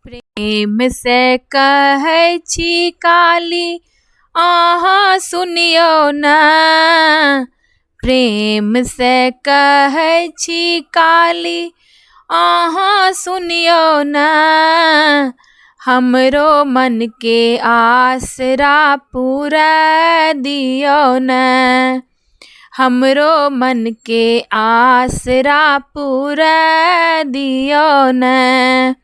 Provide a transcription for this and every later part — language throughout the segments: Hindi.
प्रेम से कहै छी काली अहाँ सुनियो न। प्रेम से कहै छी काली अहाँ सुनियो न। हमरो मन के आसरा पूरा दियो न। हमरो मन के आसरा पूरा दियो न।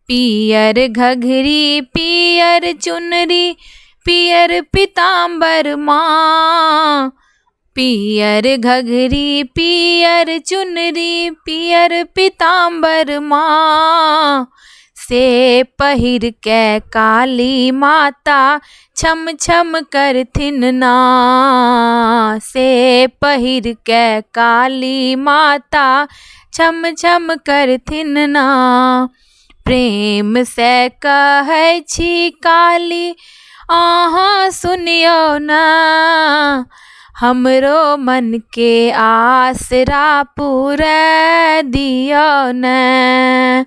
पियर घघरी पियर चुनरी पियर पीताम्बर माँ। पियर घघरी पियर चुनरी पियर पीताम्बर माँ। से पहिर के काली माता छम छम करथिन ना। से पहिर के काली माता छम छम करथिन ना। प्रेम से कहै छी काली अहाँ सुनियो न। हमरो मन के आसरा पूरा दियो न।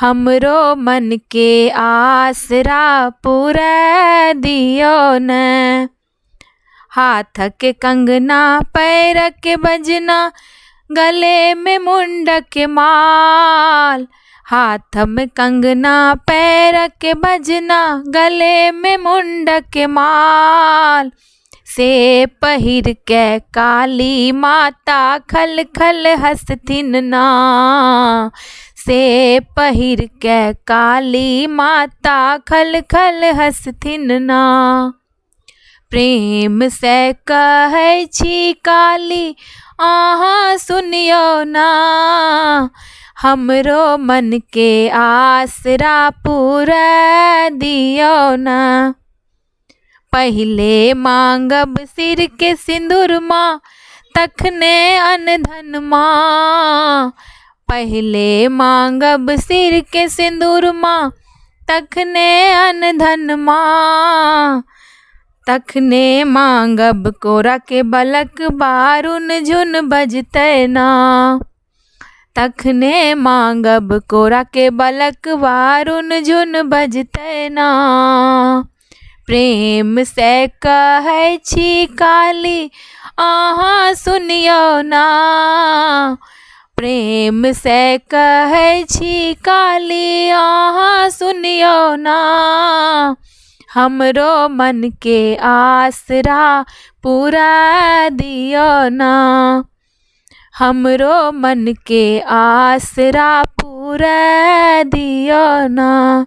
हमरो मन के आसरा पूरा दियो न। हाथ के कंगना पैर के बजना गले में मुंडक माल। हाथ में कंगना पैर के बजना गले में मुंडक माल। से पहिर के काली माता खल खल हंसथिन ना। से पहिर के काली माता खल खल हंसथिन ना। प्रेम से कहै छी काली अहाँ सुनियो ना। हमरो मन के आसरा पूरा दियो न। पहिले मांगब सिर के सिंदूर माँ तखने अनधन माँ। पहिले मांगब सिर के सिंदूर माँ तखने अनधन माँ। तखने मांगब कोरा के बलक बारुन झुन बजतै ना। तखने मांगब कोरा के बलक वारुन झुन बजतै ना। प्रेम से कहै छी काली अहाँ सुनियो ना। प्रेम से कहै छी काली अहाँ सुनियो ना। हमरो मन के आसरा पूरा दियो ना। हमरो मन के आसरा पूरा दियो ना।